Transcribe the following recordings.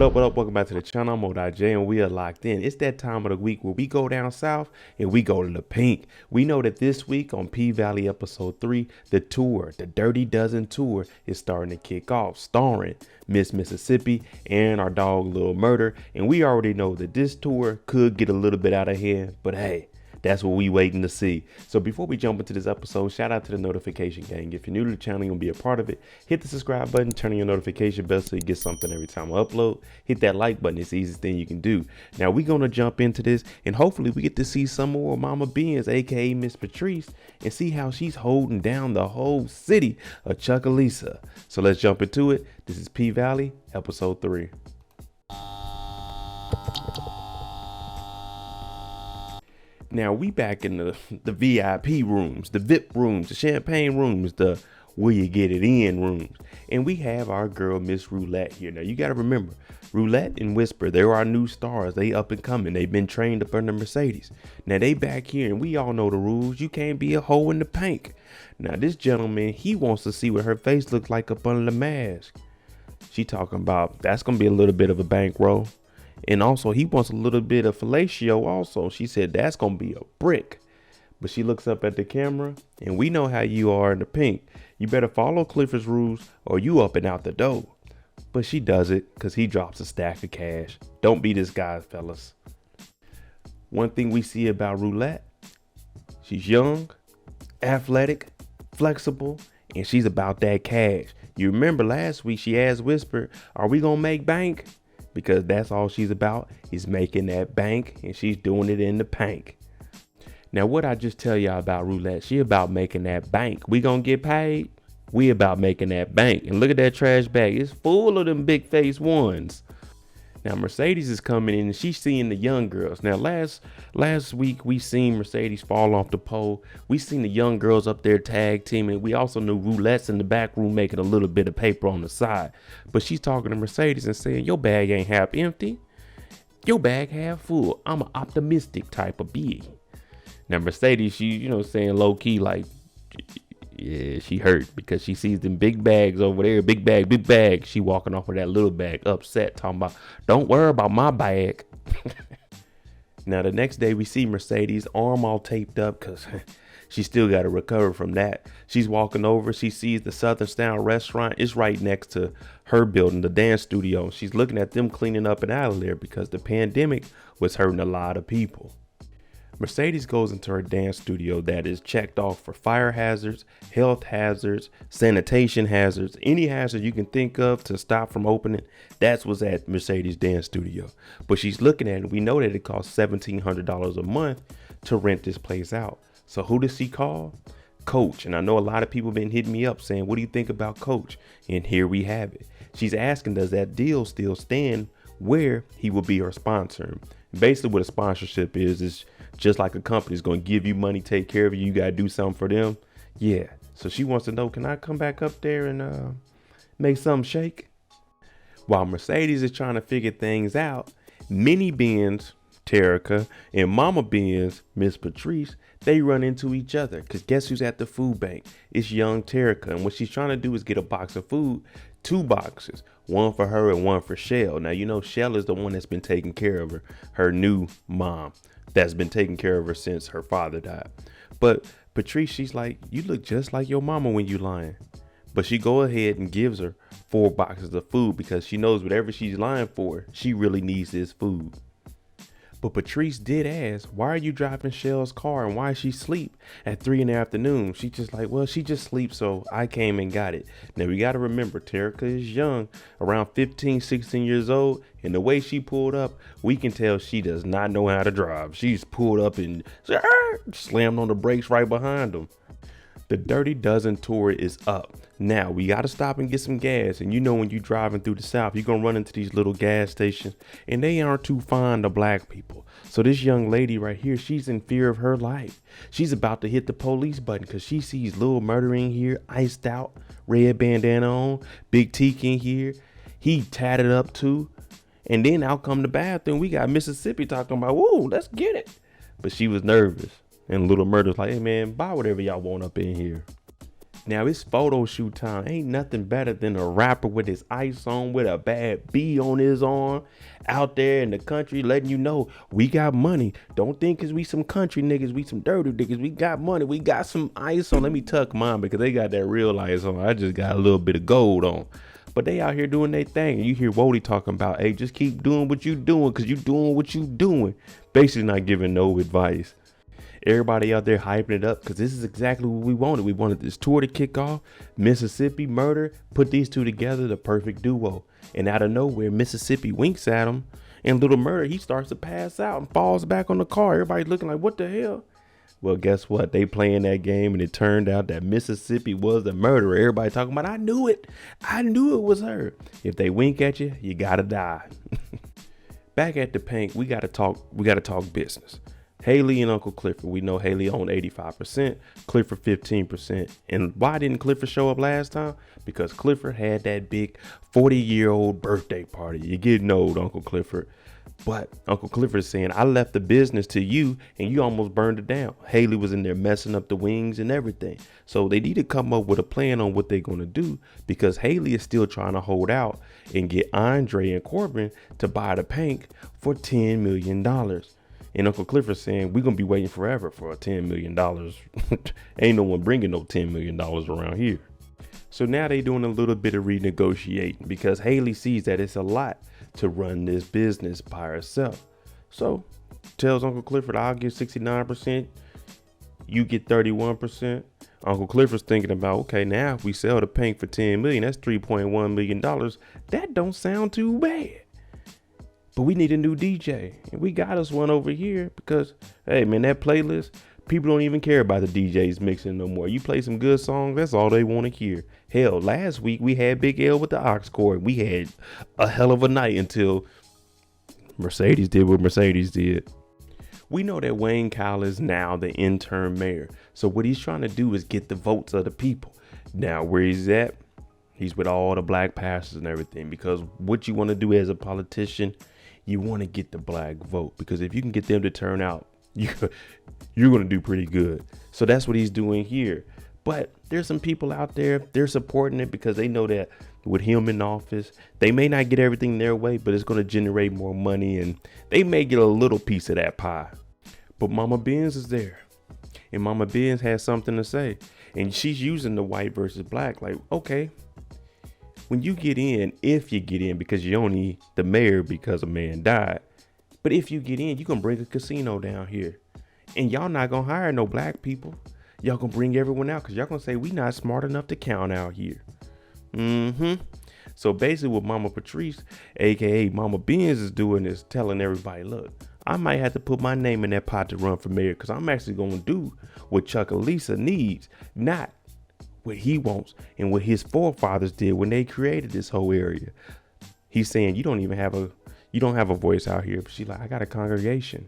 What up, what up? Welcome back to the channel. I'm Moedotj and we are locked in. It's that time of the week where we go down south and we go to the pink. We know that this week on PValley episode 3, the tour, the Dirty Dozen tour, is starting to kick off, starring Miss Mississippi and our dog Lil Murda. And we already know that this tour could get a little bit out of hand, but hey, that's what we waiting to see. So before we jump into this episode, shout out to the notification gang. If you're new to the channel, you'll be a part of it. Hit the subscribe button, turn on your notification bell so you get something every time I upload. Hit that like button. It's the easiest thing you can do. Now we're going to jump into this and hopefully we get to see some more Mama Beans, aka Miss Patrice, and see how she's holding down the whole city of Chucalissa. So let's jump into it. This is PValley episode 3. Now we back in the VIP rooms, the VIP rooms, the champagne rooms, the where you get it in rooms. And we have our girl, Miss Roulette here. Now you got to remember, Roulette and Whisper, they're our new stars. They up and coming. They've been trained up under Mercedes. Now they back here and we all know the rules. You can't be a hoe in the paint. Now this gentleman, he wants to see what her face looks like up under the mask. She talking about that's going to be a little bit of a bankroll. And also, he wants a little bit of fellatio also. She said, that's going to be a brick. But she looks up at the camera, and we know how you are in the pink. You better follow Clifford's rules, or you up and out the door. But she does it, because he drops a stack of cash. Don't be this guy, fellas. One thing we see about Roulette, she's young, athletic, flexible, and she's about that cash. You remember last week, she asked Whisper, are we going to make bank? Because that's all she's about is making that bank, and she's doing it in the pank. Now, what I just tell y'all about Roulette, she about making that bank. We gonna get paid. We about making that bank. And look at that trash bag. It's full of them big face ones. Now, Mercedes is coming in and she's seeing the young girls. Now, last week we seen Mercedes fall off the pole. We seen the young girls up there tag teaming. We also knew Roulette's in the back room making a little bit of paper on the side. But she's talking to Mercedes and saying, your bag ain't half empty. Your bag half full. I'm an optimistic type of being. Now, Mercedes, she, saying low key like, yeah, she hurt because she sees them big bags over there. Big bag. She walking off with that little bag upset, talking about, don't worry about my bag. Now, the next day we see Mercedes arm all taped up because she still got to recover from that. She's walking over. She sees the Southern Style restaurant. It's right next to her building, the dance studio. She's looking at them cleaning up and out of there because the pandemic was hurting a lot of people. Mercedes goes into her dance studio that is checked off for fire hazards, health hazards, sanitation hazards, any hazard you can think of to stop from opening. That's what's at Mercedes dance studio. But she's looking at it. We know that it costs $1,700 a month to rent this place out. So who does she call? Coach. And I know a lot of people been hitting me up saying, what do you think about Coach? And here we have it. She's asking, does that deal still stand where he will be her sponsor? Basically what a sponsorship is just like a company is going to give you money, take care of you. You got to do something for them. Yeah. So she wants to know, can I come back up there and make something shake? While Mercedes is trying to figure things out, Mini Benz, Terica, and Mama Benz, Miss Patrice, they run into each other. Because guess who's at the food bank? It's young Terica. And what she's trying to do is get a box of food, 2 boxes, one for her and one for Shell. Now, Shell is the one that's been taking care of her new mom. That's been taking care of her since her father died. But Patrice, she's like, you look just like your mama when you lying. But she go ahead and gives her 4 boxes of food because she knows whatever she's lying for, she really needs this food. But Patrice did ask, why are you driving Shell's car and why she sleep at 3 in the afternoon? She just like, well, she just sleeps, so I came and got it. Now, we got to remember, Terica is young, around 15, 16 years old. And the way she pulled up, we can tell she does not know how to drive. She's pulled up and slammed on the brakes right behind them. The Dirty Dozen tour is up. Now, we got to stop and get some gas. And when you're driving through the South, you're going to run into these little gas stations. And they aren't too fond of black people. So this young lady right here, she's in fear of her life. She's about to hit the police button because she sees Lil Murda in here, iced out, red bandana on, Big Teak in here. He tatted up too. And then out come the bathroom. We got Mississippi talking about, whoa, let's get it. But she was nervous. And Little Murda's like, hey, man, buy whatever y'all want up in here. Now it's photo shoot time. Ain't nothing better than a rapper with his ice on, with a bad B on his arm, out there in the country letting you know we got money. Don't think cause we some country niggas, we some dirty niggas. We got money. We got some ice on. Let me tuck mine because they got that real ice on. I just got a little bit of gold on. But they out here doing their thing. And you hear Woedotj talking about, hey, just keep doing what you doing because you doing what you doing. Basically not giving no advice. Everybody out there hyping it up because this is exactly what we wanted. We wanted this tour to kick off. Mississippi, Murda, put these two together, the perfect duo. And out of nowhere, Mississippi winks at him. And little Murda, he starts to pass out and falls back on the car. Everybody's looking like, what the hell? Well, guess what? They playing that game and it turned out that Mississippi was the murderer. Everybody talking about, I knew it. I knew it was her. If they wink at you, you gotta die. Back at the Pink, we gotta talk business. Hailey and Uncle Clifford. We know Hailey owned 85%, Clifford 15%. And why didn't Clifford show up last time? Because Clifford had that big 40-year-old birthday party. You're getting old, Uncle Clifford. But Uncle Clifford is saying, I left the business to you and you almost burned it down. Hailey was in there messing up the wings and everything. So they need to come up with a plan on what they're going to do because Hailey is still trying to hold out and get Andre and Corbin to buy the Pink for $10 million. And Uncle Clifford saying, we're going to be waiting forever for a $10 million. Ain't no one bringing no $10 million around here. So now they doing a little bit of renegotiating because Hailey sees that it's a lot to run this business by herself. So tells Uncle Clifford, I'll get 69%. You get 31%. Uncle Clifford's thinking about, okay, now if we sell the Pink for $10 million, that's $3.1 million. That don't sound too bad. But we need a new DJ. And we got us one over here because, hey, man, that playlist, people don't even care about the DJs mixing no more. You play some good songs, that's all they want to hear. Hell, last week we had Big L with the aux cord. We had a hell of a night until Mercedes did what Mercedes did. We know that Wayne Kyle is now the interim mayor. So what he's trying to do is get the votes of the people. Now, where he's at, he's with all the black pastors and everything. Because what you want to do as a politician, you want to get the black vote, because if you can get them to turn out, you're going to do pretty good. So that's what he's doing here. But there's some people out there, they're supporting it because they know that with him in office, they may not get everything their way, but it's going to generate more money and they may get a little piece of that pie. But Mama Benz is there and Mama Benz has something to say, and she's using the white versus black. Like, okay, when you get in, if you get in, because you're only the mayor because a man died. But if you get in, you can bring a casino down here. And y'all not going to hire no black people. Y'all going to bring everyone out because y'all going to say we not smart enough to count out here. So basically what Mama Patrice, a.k.a. Mama Benz, is doing is telling everybody, look, I might have to put my name in that pot to run for mayor because I'm actually going to do what Chuck and Lisa needs, not what he wants and what his forefathers did when they created this whole area. He's saying you don't have a voice out here. But she's like, I got a congregation.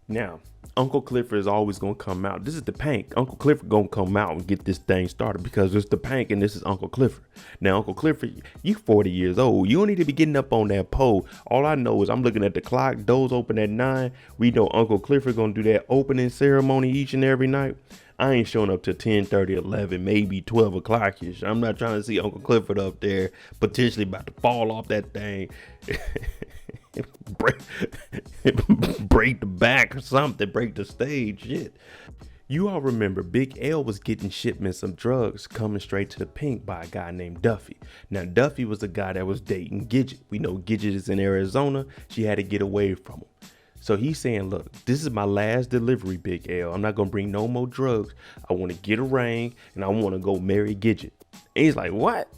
Now, Uncle Clifford is always going to come out. This is the Pink. Uncle Clifford going to come out and get this thing started because it's the Pink and this is Uncle Clifford. Now, Uncle Clifford, you 40 years old. You don't need to be getting up on that pole. All I know is I'm looking at the clock. Doors open at 9. We know Uncle Clifford going to do that opening ceremony each and every night. I ain't showing up till 10:30, 11, maybe 12 o'clock-ish. I'm not trying to see Uncle Clifford up there potentially about to fall off that thing. break the back or something, break the stage, shit. You all remember Big L was getting shipments of drugs coming straight to the Pink by a guy named Duffy. Now, Duffy was the guy that was dating Gidget. We know Gidget is in Arizona. She had to get away from him. So he's saying, look, this is my last delivery, Big L. I'm not going to bring no more drugs. I want to get a ring and I want to go marry Gidget. And he's like, what?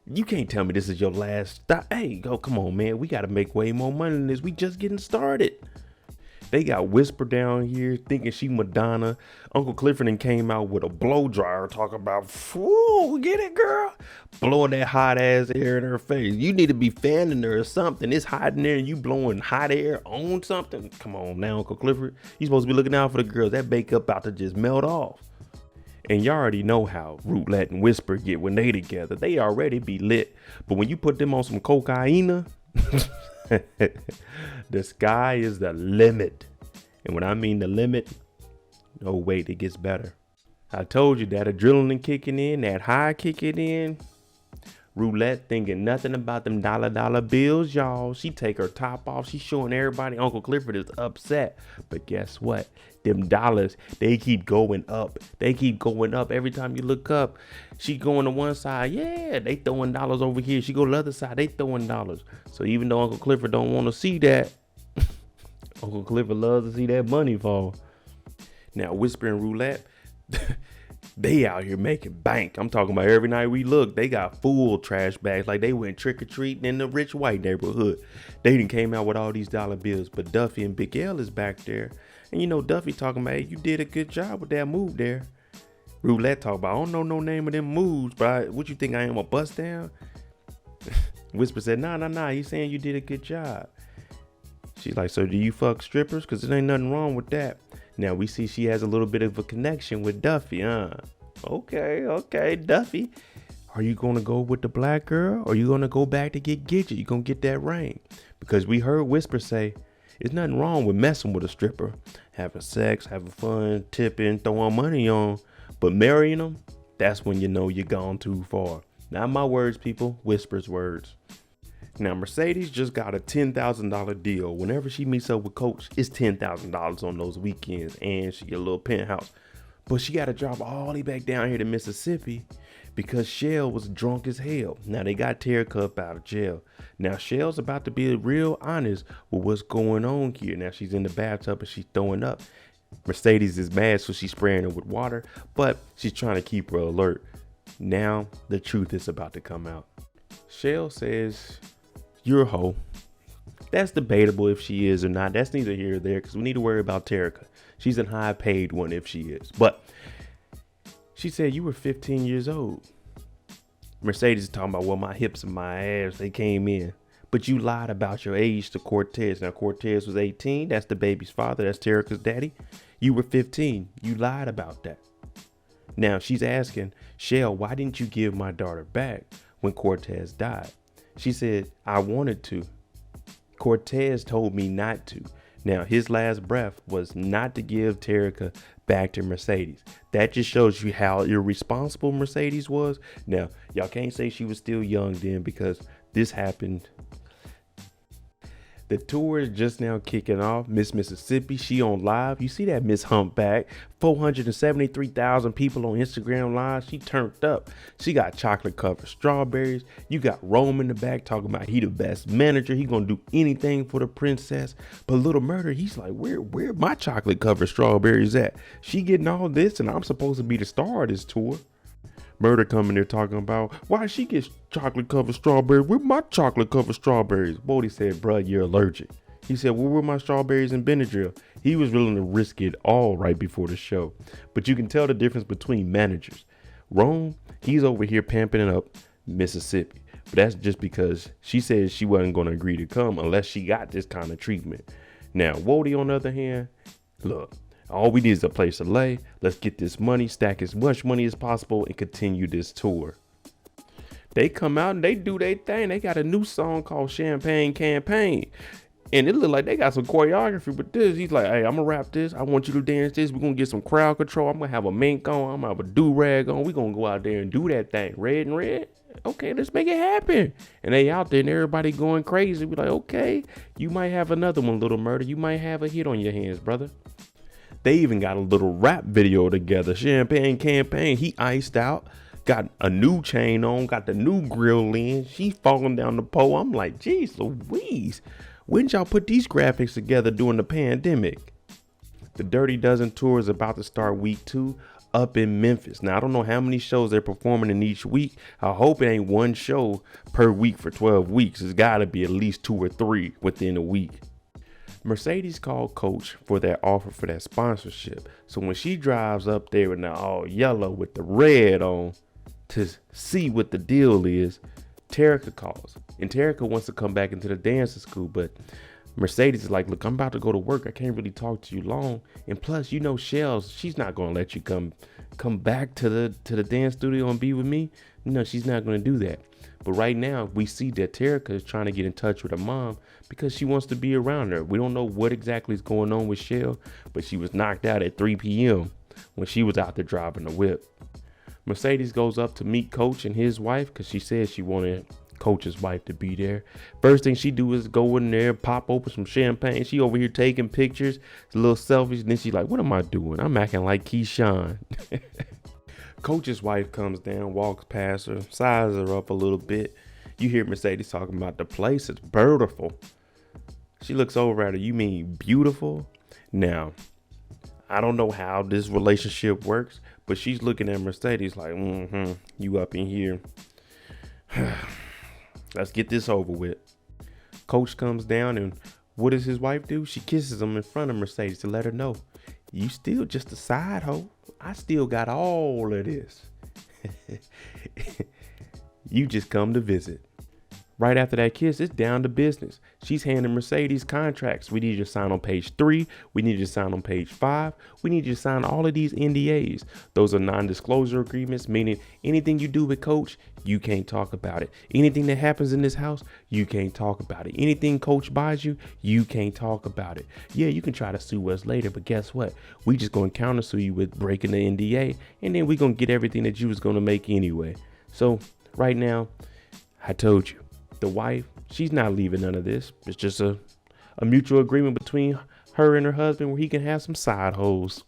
You can't tell me this is your last stop. Hey, come on, man. We got to make way more money than this. We just getting started. They got Whisper down here thinking she Madonna. Uncle Clifford and came out with a blow dryer talking about, whoo, get it, girl? Blowing that hot ass air in her face. You need to be fanning her or something. It's hot in there and you blowing hot air on something. Come on now, Uncle Clifford. You supposed to be looking out for the girls. That makeup about to just melt off. And you already know how Roulette and Whisper get when they together. They already be lit. But when you put them on some cocaine, the sky is the limit. And when I mean the limit, no wait, it gets better. I told you that adrenaline kicking in, that high kicking in. Roulette thinking nothing about them dollar bills, y'all. She take her top off. She showing everybody Uncle Clifford is upset. But guess what? Them dollars, they keep going up. They keep going up. Every time you look up, she going to one side. Yeah, they throwing dollars over here. She go to the other side. They throwing dollars. So even though Uncle Clifford don't want to see that, Uncle Clifford loves to see that money fall. Now, whispering roulette, they out here making bank. I'm talking about every night we look, they got full trash bags like they went trick-or-treating in the rich white neighborhood. They done came out with all these dollar bills, but Duffy and Big L is back there. And you know, Duffy talking about, hey, you did a good job with that move there. Roulette talk about, I don't know no name of them moves, but what you think I am, a bust down? Whisper said, nah, he's saying you did a good job. She's like, so do you fuck strippers? Because there ain't nothing wrong with that. Now we see she has a little bit of a connection with Duffy, Okay, Duffy. Are you going to go with the black girl? Or are you going to go back to get Gidget? You going to get that ring? Because we heard Whisper say, there's nothing wrong with messing with a stripper. Having sex, having fun, tipping, throwing money on. But marrying them, that's when you know you're gone too far. Not my words, people. Whisper's words. Now, Mercedes just got a $10,000 deal. Whenever she meets up with Coach, it's $10,000 on those weekends, and she get a little penthouse. But she got to drop all the way back down here to Mississippi because Shell was drunk as hell. Now, they got Derrick up out of jail. Now, Shell's about to be real honest with what's going on here. Now, she's in the bathtub and she's throwing up. Mercedes is mad, so she's spraying her with water, but she's trying to keep her alert. Now, the truth is about to come out. Shell says, you're a hoe. That's debatable if she is or not. That's neither here or there because we need to worry about Derrick. She's a high paid one if she is. But she said you were 15 years old. Mercedes is talking about, well, my hips and my ass, they came in. But you lied about your age to Cortez. Now, Cortez was 18. That's the baby's father. That's Derrick's daddy. You were 15. You lied about that. Now, she's asking, Shell, why didn't you give my daughter back when Cortez died? She said, I wanted to. Cortez told me not to. Now, his last breath was not to give Derrick back to Mercedes. That just shows you how irresponsible Mercedes was. Now, y'all can't say she was still young then because this happened. The tour is just now kicking off. Miss Mississippi, she on live. You see that Miss Humpback? 473,000 people on Instagram live. She turned up. She got chocolate covered strawberries. You got Rome in the back talking about he the best manager. He gonna do anything for the princess. But little Murda, he's like, where my chocolate covered strawberries at? She getting all this and I'm supposed to be the star of this tour. Murda coming there talking about why she gets chocolate covered strawberries. Where my chocolate covered strawberries? Bodie said, bruh, you're allergic. He said, well, where my strawberries and Benadryl? He was willing to risk it all right before the show. But you can tell the difference between managers. Rome, he's over here pamping up Mississippi. But that's just because she said she wasn't going to agree to come unless she got this kind of treatment. Now, Wody, on the other hand, look. All we need is a place to lay. Let's get this money, stack as much money as possible, and continue this tour. They come out and they do their thing. They got a new song called Champagne Campaign. And it look like they got some choreography with this. He's like, hey, I'm going to rap this. I want you to dance this. We're going to get some crowd control. I'm going to have a mink on. I'm going to have a do-rag on. We're going to go out there and do that thing. Red and red. Okay, let's make it happen. And they out there and everybody going crazy. We're like, okay, you might have another one, little Murda. You might have a hit on your hands, brother. They even got a little rap video together. Champagne Campaign. He iced out. Got a new chain on. Got the new grill in. She falling down the pole. I'm like, geez Louise. When did y'all put these graphics together during the pandemic? The Dirty Dozen tour is about to start week 2 up in Memphis. Now, I don't know how many shows they're performing in each week. I hope it ain't one show per week for 12 weeks. It's got to be at least 2 or 3 within a week. Mercedes called Coach for that offer for that sponsorship. So when she drives up there in the all yellow with the red on to see what the deal is, Derrick calls. And Derrick wants to come back into the dancing school, but Mercedes is like, look, I'm about to go to work. I can't really talk to you long. And plus, you know, Shells, she's not going to let you come back to the dance studio and be with me. No, she's not going to do that. But right now, we see that Derrick is trying to get in touch with her mom because she wants to be around her. We don't know what exactly is going on with Shell, but she was knocked out at 3 p.m. when she was out there driving the whip. Mercedes goes up to meet Coach and his wife because she said she wanted Coach's wife to be there. First thing she do is go in there, pop open some champagne. She over here taking pictures, little selfies. And then she like, what am I doing? I'm acting like Keyshawn. Coach's wife comes down, walks past her, sizes her up a little bit. You hear Mercedes talking about the place. It's beautiful. She looks over at her. You mean beautiful? Now, I don't know how this relationship works, but she's looking at Mercedes like, you up in here. Let's get this over with. Coach comes down, and what does his wife do? She kisses him in front of Mercedes to let her know, you still just a side hoe. I still got all of this. You just come to visit. Right after that kiss, it's down to business. She's handing Mercedes contracts. We need you to sign on page 3. We need you to sign on page 5. We need you to sign all of these NDAs. Those are non-disclosure agreements, meaning anything you do with Coach, you can't talk about it. Anything that happens in this house, you can't talk about it. Anything Coach buys you, you can't talk about it. Yeah, you can try to sue us later, but guess what? We just going to countersue you with breaking the NDA, and then we're going to get everything that you was going to make anyway. So right now, I told you. The wife, she's not leaving none of this. It's just a mutual agreement between her and her husband where he can have some side hoes.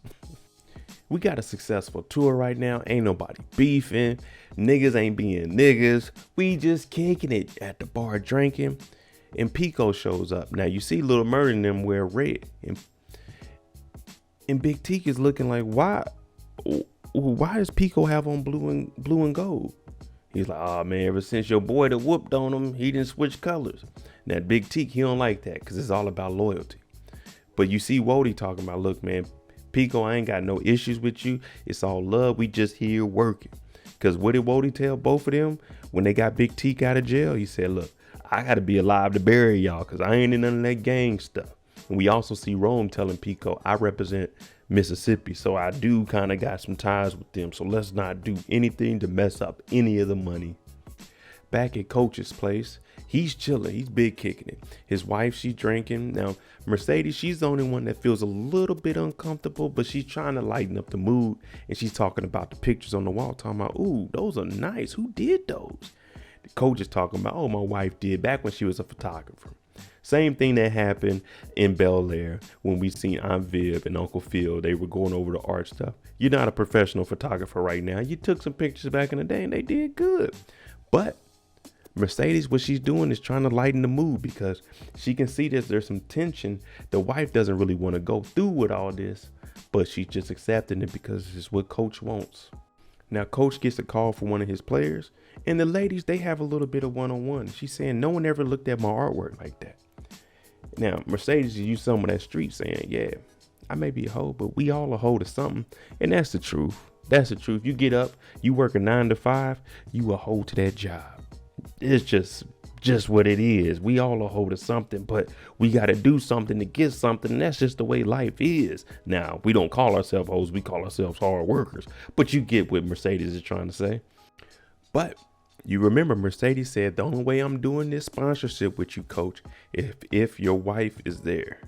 We got a successful tour right now. Ain't nobody beefing. Niggas ain't being niggas. We just kicking it at the bar drinking. And Pico shows up. Now you see Little Murda and them wear red. And Big Teak is looking like, why does Pico have on blue and gold? He's like, oh man, ever since your boy that whooped on him, he didn't switch colors. Now Big Teak, he don't like that because it's all about loyalty. But you see Woedotj talking about, look man, Pico, I ain't got no issues with you. It's all love. We just here working. Because what did Woedotj tell both of them when they got Big Teak out of jail? He said, look, I got to be alive to bury y'all because I ain't in none of that gang stuff. And we also see Rome telling Pico, I represent Mississippi, so I do kind of got some ties with them. So let's not do anything to mess up any of the money. Back at Coach's place, he's chilling. He's big kicking it. His wife, she's drinking. Now, Mercedes, she's the only one that feels a little bit uncomfortable, but she's trying to lighten up the mood. And she's talking about the pictures on the wall, talking about, ooh, those are nice. Who did those? The Coach is talking about, oh, my wife did back when she was a photographer. Same thing that happened in Bel Air when we seen Aunt Viv and Uncle Phil. They were going over the art stuff. You're not a professional photographer right now. You took some pictures back in the day and they did good. But Mercedes, what she's doing is trying to lighten the mood because she can see that there's some tension. The wife doesn't really want to go through with all this, but she's just accepting it because it's what Coach wants. Now, Coach gets a call from one of his players, and the ladies, they have a little bit of one-on-one. She's saying, no one ever looked at my artwork like that. Now, Mercedes used some of that street saying, yeah, I may be a hoe, but we all a hoe to something. And that's the truth. That's the truth. You get up, you work a 9 to 5, you a hoe to that job. It's just what it is. We all a hoe to something, but we got to do something to get something. And that's just the way life is. Now, we don't call ourselves hoes. We call ourselves hard workers. But you get what Mercedes is trying to say. But you remember Mercedes said, the only way I'm doing this sponsorship with you, Coach, if your wife is there.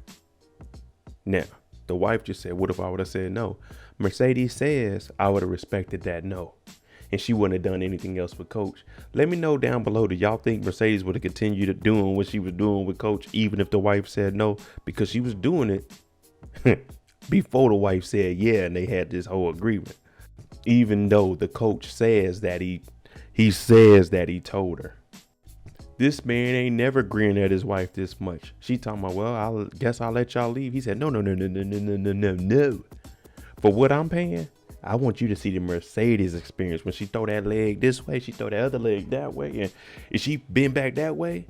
Now, the wife just said, what if I would have said no? Mercedes says I would have respected that no. And she wouldn't have done anything else with Coach. Let me know down below, do y'all think Mercedes would have continued doing what she was doing with Coach even if the wife said no? Because she was doing it before the wife said yeah, and they had this whole agreement. Even though the Coach says that he says that he told her. This man ain't never grinning at his wife this much. She talking about, well, I guess I'll let y'all leave. He said, no. For what I'm paying, I want you to see the Mercedes experience. When she throw that leg this way, she throw that other leg that way. And if she bend back that way,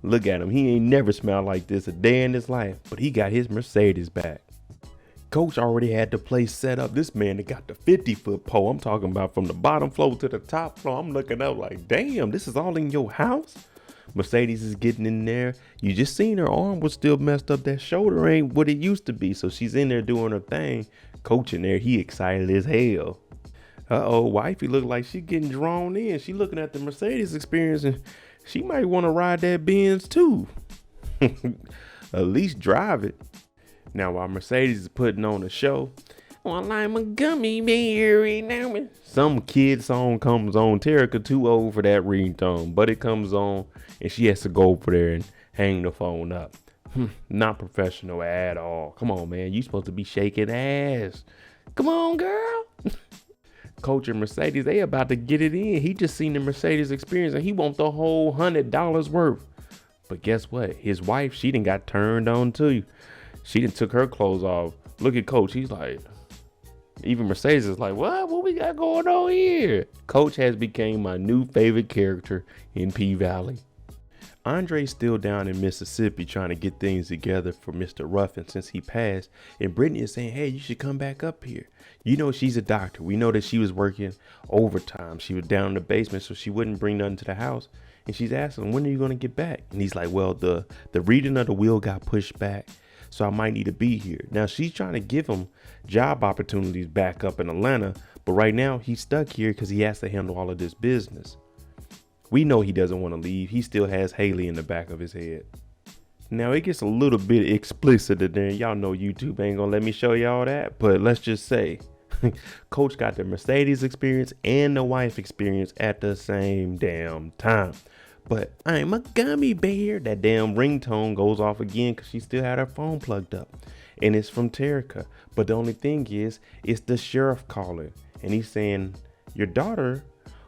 look at him. He ain't never smelled like this a day in his life, but he got his Mercedes back. Coach already had the place set up. This man that got the 50-foot pole. I'm talking about from the bottom floor to the top floor. I'm looking up like, damn, this is all in your house? Mercedes is getting in there. You just seen her arm was still messed up. That shoulder ain't what it used to be. So she's in there doing her thing. Coach in there, he excited as hell. Wifey look like she getting drawn in. She looking at the Mercedes experience and she might want to ride that Benz too. At least drive it. Now, while Mercedes is putting on a show, Well, I'm a gummy bear. Now some kid song comes on. Terrica too old for that ringtone, but it comes on and she has to go over there and hang the phone up. Not professional at all. Come on, man. You supposed to be shaking ass. Come on, girl. Coach and Mercedes, they about to get it in. He just seen the Mercedes experience and he want the whole $100 worth. But guess what? His wife, she done got turned on too. She done took her clothes off. Look at Coach. He's like, even Mercedes is like, what we got going on here? Coach has become my new favorite character in P-Valley. Andre's still down in Mississippi trying to get things together for Mr. Ruffin since he passed. And Brittany is saying, hey, you should come back up here. You know, she's a doctor. We know that she was working overtime. She was down in the basement, so she wouldn't bring nothing to the house. And she's asking, when are you going to get back? And he's like, well, the reading of the will got pushed back, so I might need to be here. Now, she's trying to give him job opportunities back up in Atlanta. But right now, he's stuck here because he has to handle all of this business. We know he doesn't want to leave. He still has Hailey in the back of his head. Now, it gets a little bit explicit in there. Y'all know YouTube ain't going to let me show y'all that. But let's just say, Coach got the Mercedes experience and the wife experience at the same damn time. But I'm a gummy bear. That damn ringtone goes off again because she still had her phone plugged up. And it's from Terrica. But the only thing is, it's the sheriff calling. And he's saying, your daughter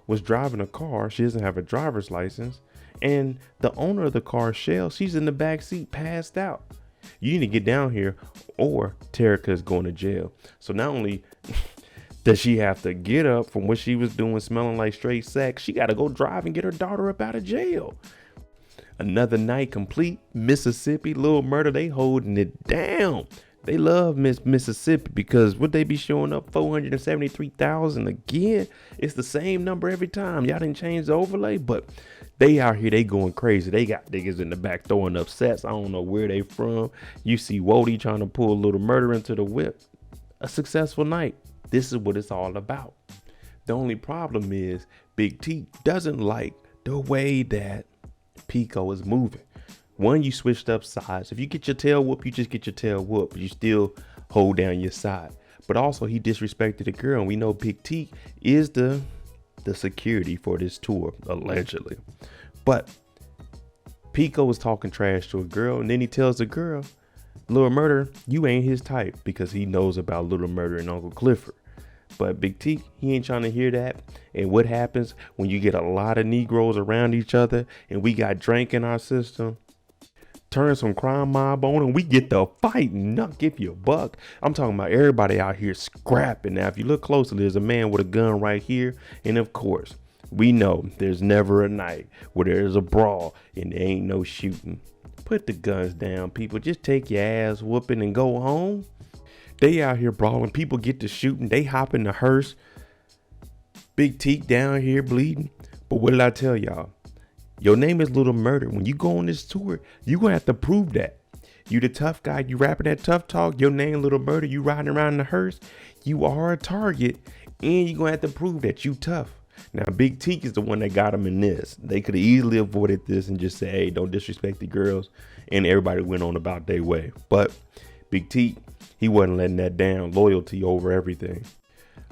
was driving a car. She doesn't have a driver's license. And the owner of the car, Shell, she's in the back seat passed out. You need to get down here or Terrica is going to jail. So not only does she have to get up from what she was doing smelling like straight sex, she got to go drive and get her daughter up out of jail. Another night complete. Mississippi, Little Murda, they holding it down. They love Mississippi because would they be showing up 473,000 again? It's the same number every time. Y'all didn't change the overlay, but they out here, they going crazy. They got niggas in the back throwing up sets. I don't know where they from. You see Woedotj trying to pull Little Murda into the whip. A successful night. This is what it's all about. The only problem is Big T doesn't like the way that Pico is moving. One, you switched up sides. If you get your tail whooped, you just get your tail whooped. But you still hold down your side. But also, he disrespected the girl. And we know Big T is the security for this tour, allegedly. But Pico was talking trash to a girl. And then he tells the girl, Little Murda, you ain't his type. Because he knows about Little Murda and Uncle Clifford. But Big T, he ain't trying to hear that. And what happens when you get a lot of Negroes around each other and we got drink in our system? Turn some crime mob on and we get the fighting. Not give you a buck. I'm talking about everybody out here scrapping. Now, if you look closely, there's a man with a gun right here. And of course, we know there's never a night where there's a brawl and there ain't no shooting. Put the guns down, people. Just take your ass whooping and go home. They out here brawling. People get to shooting. They hop in the hearse. Big T down here bleeding. But what did I tell y'all? Your name is Little Murda. When you go on this tour, you gonna have to prove that. You the tough guy. You rapping that tough talk. Your name Little Murda. You riding around in the hearse. You are a target. And you gonna have to prove that you tough. Now, Big T is the one that got him in this. They could have easily avoided this and just say, hey, don't disrespect the girls. And everybody went on about their way. But Big T, he wasn't letting that down. Loyalty over everything.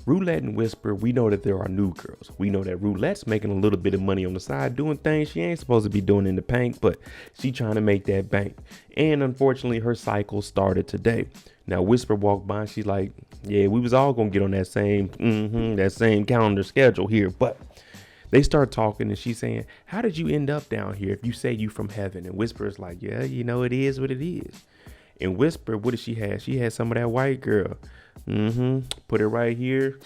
Roulette and Whisper, we know that there are new girls. We know that Roulette's making a little bit of money on the side, doing things she ain't supposed to be doing in the paint, but she trying to make that bank. And unfortunately, her cycle started today. Now, Whisper walked by and she's like, yeah, we was all going to get on that same calendar schedule here. But they start talking and she's saying, how did you end up down here if you say you from heaven? And Whisper is like, yeah, you know, it is what it is. And Whisper, what did she have? She had some of that white girl. Put it right here.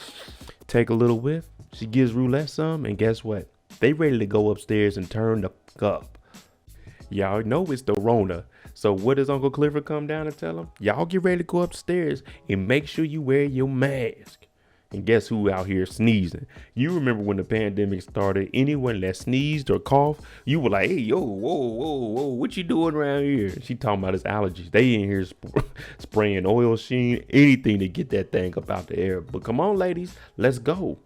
Take a little whiff. She gives Roulette some. And guess what? They ready to go upstairs and turn the fuck up. Y'all know it's the Rona. So what does Uncle Clifford come down and tell him? Y'all get ready to go upstairs and make sure you wear your mask. And guess who out here sneezing? You remember when the pandemic started, anyone that sneezed or coughed, you were like, hey, yo, whoa, what you doing around here? She talking about his allergies. They in here spraying oil sheen, anything to get that thing up out the air. But come on, ladies, let's go.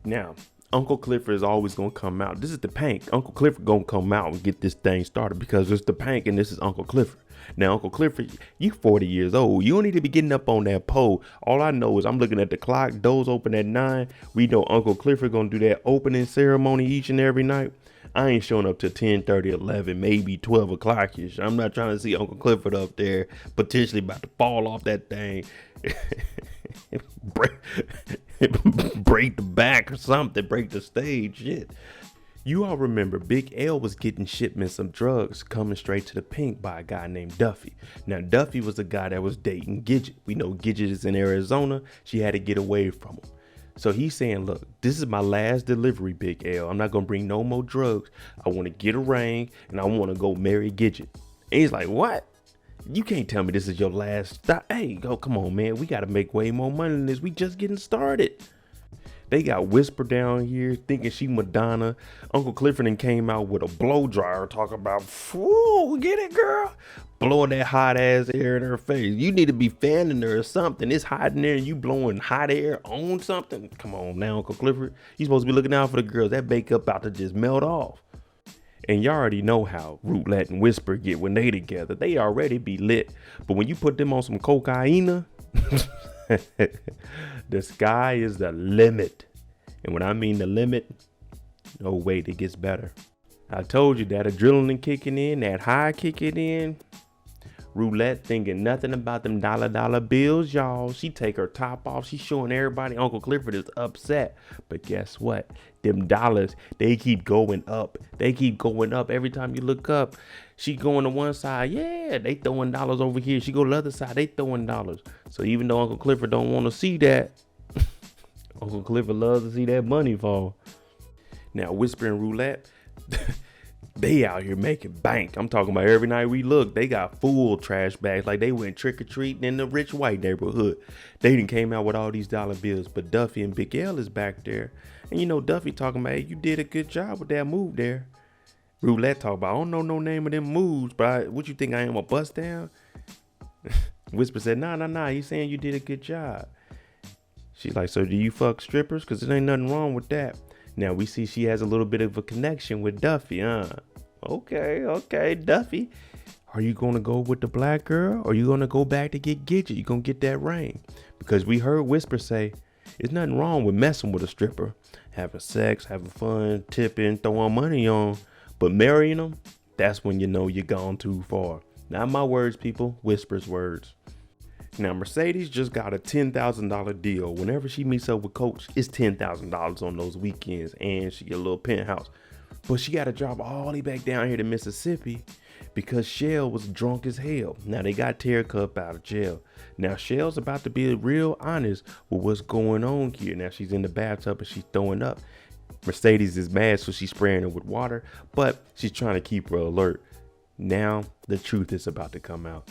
Now, Uncle Clifford is always going to come out. This is the Pank. Uncle Clifford going to come out and get this thing started because it's the Pank and this is Uncle Clifford. Now, Uncle Clifford, you 40 years old. You don't need to be getting up on that pole. All I know is I'm looking at the clock. Doors open at 9. We know Uncle Clifford gonna do that opening ceremony each and every night. I ain't showing up till 10:30, 11, maybe 12 o'clock-ish. I'm not trying to see Uncle Clifford up there potentially about to fall off that thing. break the back or something, break the stage, shit. You all remember Big L was getting shipments of drugs coming straight to the pink by a guy named Duffy. Now, Duffy was the guy that was dating Gidget. We know Gidget is in Arizona. She had to get away from him. So he's saying, look, this is my last delivery, Big L. I'm not going to bring no more drugs. I want to get a ring and I want to go marry Gidget. And he's like, what? You can't tell me this is your last stop. Hey, come on, man. We got to make way more money than this. We just getting started. They got Whisper down here thinking she Madonna. Uncle Clifford came out with a blow dryer talking about, whoa, get it, girl? Blowing that hot ass air in her face. You need to be fanning her or something. It's hot in there and you blowing hot air on something. Come on now, Uncle Clifford. You supposed to be looking out for the girls. That makeup about to just melt off. And you already know how Roulette and Whisper get when they together. They already be lit. But when you put them on some cocaine, the sky is the limit. And when I mean the limit, no wait, it gets better. I told you that adrenaline kicking in, that high kicking in. Roulette thinking nothing about them dollar bills, y'all. She take her top off. She showing everybody Uncle Clifford is upset. But guess what? Them dollars, they keep going up. They keep going up. Every time you look up, she going to one side. Yeah, they throwing dollars over here. She go to the other side. They throwing dollars. So even though Uncle Clifford don't want to see that, Uncle Clifford loves to see that money fall. Now, Whisper and Roulette, they out here making bank. I'm talking about every night we look, they got full trash bags like they went trick-or-treating in the rich white neighborhood. They done came out with all these dollar bills, but Duffy and Big L is back there. And you know, Duffy talking about, hey, you did a good job with that move there. Roulette talk about, I don't know no name of them moves, but what you think I am, a bust down? Whisper said, nah, he's saying you did a good job. She's like, so do you fuck strippers? Because there ain't nothing wrong with that. Now we see she has a little bit of a connection with Duffy, Okay, Duffy. Are you going to go with the black girl or are you going to go back to get Gidget? You going to get that ring? Because we heard Whisper say, there's nothing wrong with messing with a stripper. Having sex, having fun, tipping, throwing money on. But marrying them, that's when you know you're gone too far. Not my words, people. Whisper's words. Now, Mercedes just got a $10,000 deal. Whenever she meets up with Coach, it's $10,000 on those weekends and she get a little penthouse. But she got to drive all the way back down here to Mississippi because Shell was drunk as hell. Now, they got Derrick up out of jail. Now, Shell's about to be real honest with what's going on here. Now, she's in the bathtub and she's throwing up. Mercedes is mad, so she's spraying her with water, but she's trying to keep her alert. Now, the truth is about to come out.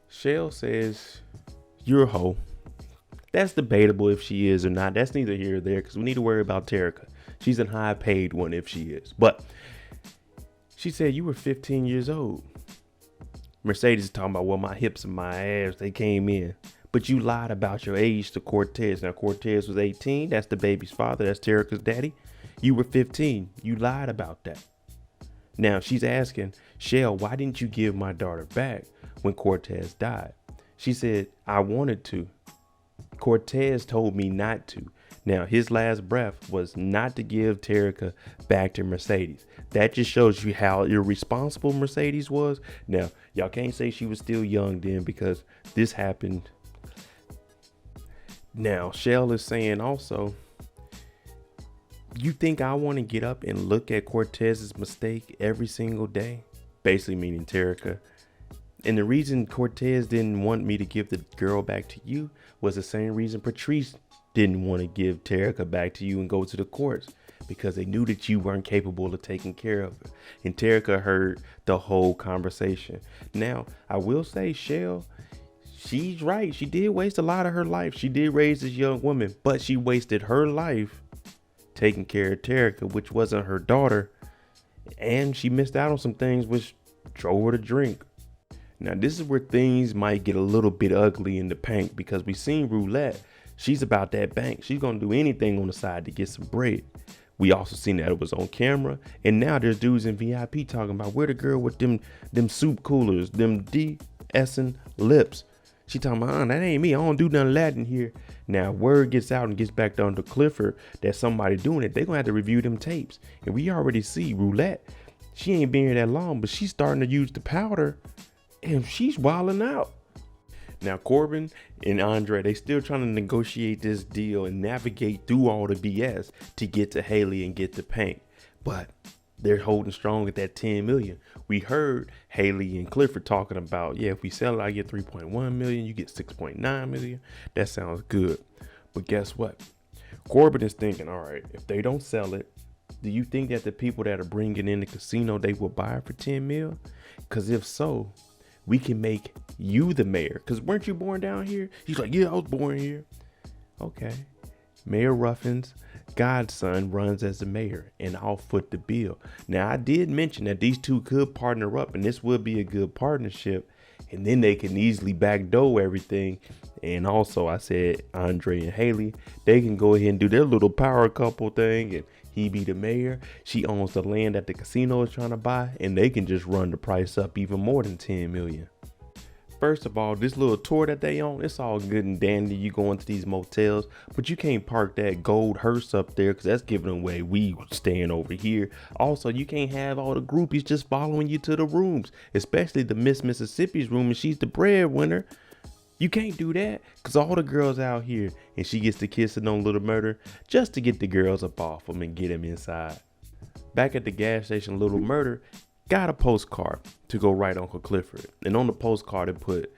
Shell says, you're a hoe. That's debatable if she is or not. That's neither here or there because we need to worry about Derrick. She's a high paid one if she is. But she said you were 15 years old. Mercedes is talking about, well, my hips and my ass, they came in. But you lied about your age to Cortez. Now, Cortez was 18. That's the baby's father. That's Derrick's daddy. You were 15. You lied about that. Now, she's asking, Shell, why didn't you give my daughter back when Cortez died? She said, I wanted to. Cortez told me not to. Now, his last breath was not to give Derrick back to Mercedes. That just shows you how irresponsible Mercedes was. Now, y'all can't say she was still young then because this happened. Now, Shell is saying also, you think I want to get up and look at Cortez's mistake every single day? Basically meaning Derrick. And the reason Cortez didn't want me to give the girl back to you was the same reason Patrice didn't want to give Derrick back to you and go to the courts, because they knew that you weren't capable of taking care of her. And Derrick heard the whole conversation. Now, I will say, Shell, she's right. She did waste a lot of her life. She did raise this young woman, but she wasted her life taking care of Derrick, which wasn't her daughter. And she missed out on some things which drove her to drink. Now, this is where things might get a little bit ugly in the paint, because we seen Roulette. She's about that bank. She's going to do anything on the side to get some bread. We also seen that it was on camera. And now there's dudes in VIP talking about where the girl with them soup coolers, them Essing lips. She talking about, that ain't me. I don't do nothing of that in here. Now, word gets out and gets back down to Clifford that somebody doing it. They gonna have to review them tapes. And we already see Roulette. She ain't been here that long, but she's starting to use the powder and she's wilding out. Now, Corbin and Andre, they still trying to negotiate this deal and navigate through all the BS to get to Hailey and get the paint. But they're holding strong at that 10 million. We heard Hailey and Clifford talking about, yeah, if we sell it, I get 3.1 million, you get 6.9 million. That sounds good. But guess what? Corbin is thinking, all right, if they don't sell it, do you think that the people that are bringing in the casino, they will buy it for 10 mil? Because if so, we can make you the mayor. Because weren't you born down here? He's like, yeah, I was born here. Okay. Mayor Ruffin's godson runs as the mayor, and I'll foot the bill. Now, I did mention that these two could partner up, and this would be a good partnership, and then they can easily backdoor everything. And also, I said Andre and Hailey, they can go ahead and do their little power couple thing, and he be the mayor. She owns the land that the casino is trying to buy, and they can just run the price up even more than 10 million. First of all, this little tour that they on, it's all good and dandy. You go into these motels, but you can't park that gold hearse up there because that's giving away we staying over here. Also, you can't have all the groupies just following you to the rooms, especially the Miss Mississippi's room, and she's the breadwinner. You can't do that because all the girls out here, and she gets to kissing on Little Murda just to get the girls up off them and get them inside. Back at the gas station, Little Murda got a postcard to go write Uncle Clifford. And on the postcard it put,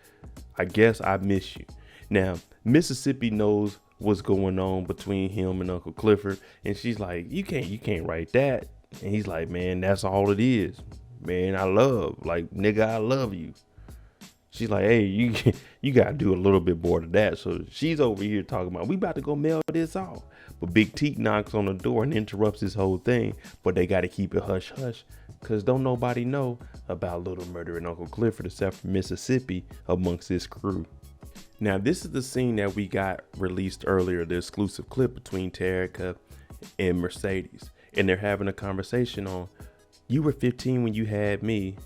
I guess I miss you. Now, Mississippi knows what's going on between him and Uncle Clifford. And she's like, you can't write that. And he's like, man, that's all it is. Man, I love you. She's like, hey, you got to do a little bit more than that. So she's over here talking about, we about to go mail this off. But Big T knocks on the door and interrupts this whole thing. But they got to keep it hush hush. Because don't nobody know about Little Murda and Uncle Clifford except for Mississippi amongst this crew. Now, this is the scene that we got released earlier, the exclusive clip between Terica and Mercedes. And they're having a conversation on, you were 15 when you had me,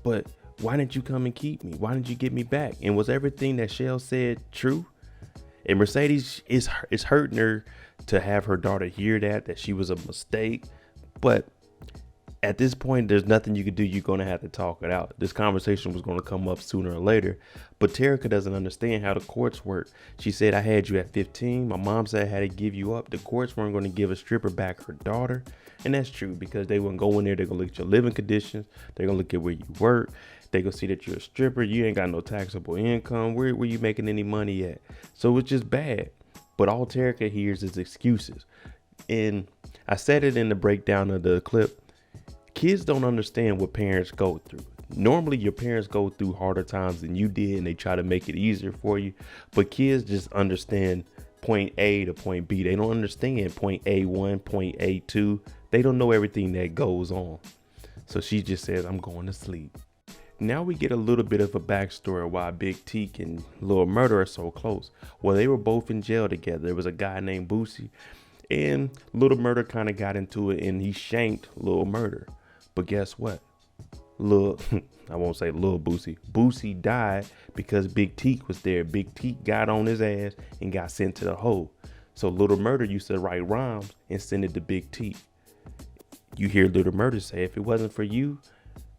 but why didn't you come and keep me? Why didn't you get me back? And was everything that Shell said true? And Mercedes is hurting her to have her daughter hear that she was a mistake. But at this point, there's nothing you can do. You're going to have to talk it out. This conversation was going to come up sooner or later. But Terica doesn't understand how the courts work. She said, I had you at 15. My mom said I had to give you up. The courts weren't going to give a stripper back her daughter. And that's true because they wouldn't go in there. They're going to look at your living conditions. They're going to look at where you work. They're going to see that you're a stripper. You ain't got no taxable income. Where you making any money at? So it's just bad. But all Terica hears is excuses. And I said it in the breakdown of the clip. Kids don't understand what parents go through. Normally your parents go through harder times than you did and they try to make it easier for you. But kids just understand point A to point B. They don't understand point A1, point A2. They don't know everything that goes on. So she just says, I'm going to sleep. Now we get a little bit of a backstory of why Big Teak and Lil Murda are so close. Well, they were both in jail together. There was a guy named Boosie and Little Murda kind of got into it and he shanked Lil Murda. But guess what? I won't say Lil Boosie. Boosie died because Big Teak was there. Big Teak got on his ass and got sent to the hole. So Little Murda used to write rhymes and send it to Big Teak. You hear Little Murda say, if it wasn't for you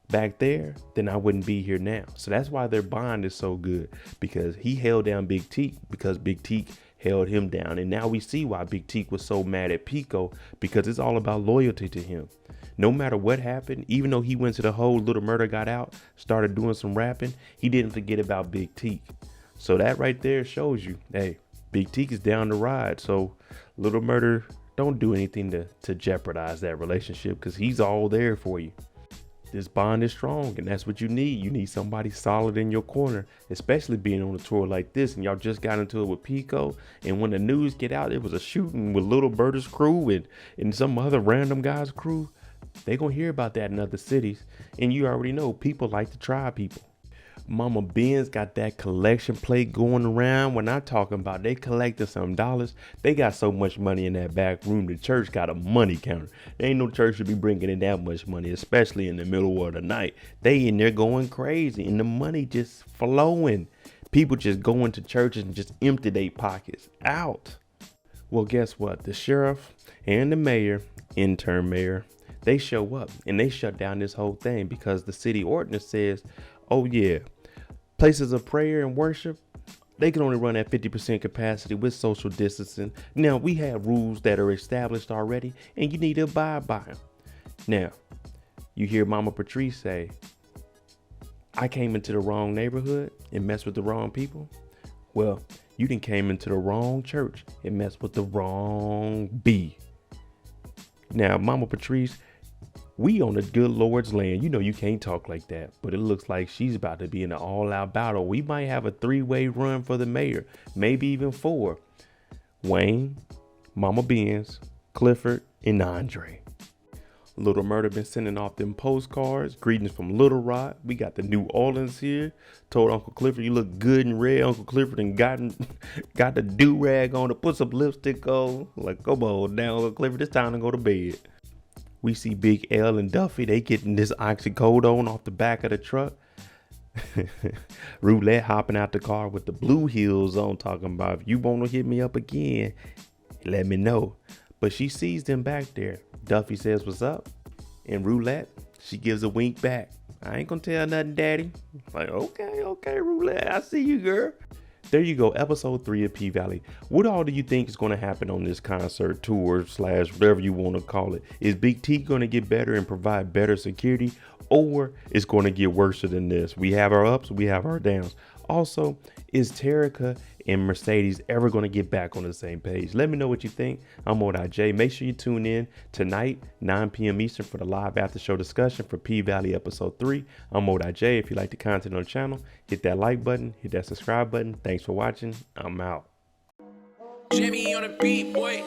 back there, then I wouldn't be here now. So that's why their bond is so good, because he held down Big Teak because Big Teak held him down. And now we see why Big Teak was so mad at Pico, because it's all about loyalty to him. No matter what happened, even though he went to the hole, Little Murda got out, started doing some rapping, he didn't forget about Big Teak. So that right there shows you, hey, Big Teak is down to ride. So Little Murda, don't do anything to jeopardize that relationship, because he's all there for you. This bond is strong, and that's what you need. You need somebody solid in your corner, especially being on a tour like this. And y'all just got into it with Pico. And when the news get out, it was a shooting with Little Murda's crew and some other random guy's crew. They gonna hear about that in other cities. And you already know people like to try people. Mama Ben's got that collection plate going around. When I'm talking about they collected some dollars, they got so much money in that back room. The church got a money counter. There ain't no church should be bringing in that much money, especially in the middle of the night. They in there going crazy and the money just flowing. People just going to churches and just empty their pockets out. Well, guess what? The sheriff and the mayor, intern mayor, they show up and they shut down this whole thing because the city ordinance says, oh yeah, places of prayer and worship, they can only run at 50% capacity with social distancing. Now, we have rules that are established already and you need to abide by them. Now, you hear Mama Patrice say, I came into the wrong neighborhood and messed with the wrong people. Well, you done came into the wrong church and messed with the wrong bee. Now, Mama Patrice, we on the good Lord's land. You know you can't talk like that, but it looks like she's about to be in an all-out battle. We might have a 3-way run for the mayor, maybe even 4. Wayne, Mama Benz, Clifford, and Andre. Little Murda been sending off them postcards. Greetings from Little Rock. We got the New Orleans here. Told Uncle Clifford you look good and red. Uncle Clifford and got the do-rag on to put some lipstick on. Like, come on now, Uncle Clifford, it's time to go to bed. We see Big L and Duffy. They getting this oxycodone off the back of the truck. Roulette hopping out the car with the blue heels on, talking about, if you want to hit me up again, let me know. But she sees them back there. Duffy says, what's up? And Roulette, she gives a wink back. I ain't gonna tell nothing, daddy. Like, okay, Roulette, I see you, girl. There you go, episode 3 of PValley. What all do you think is going to happen on this concert tour / whatever you want to call it? Is Big T going to get better and provide better security, or it's going to get worse than this? We have our ups, we have our downs. Also, is Terica and Mercedes ever going to get back on the same page? Let me know what you think. I'm Moedotj. Make sure you tune in tonight, 9 p.m. Eastern, for the live after show discussion for PValley episode 3. I'm Moedotj. If you like the content on the channel, hit that like button, hit that subscribe button. Thanks for watching. I'm out. Jimmy on the beat, boy.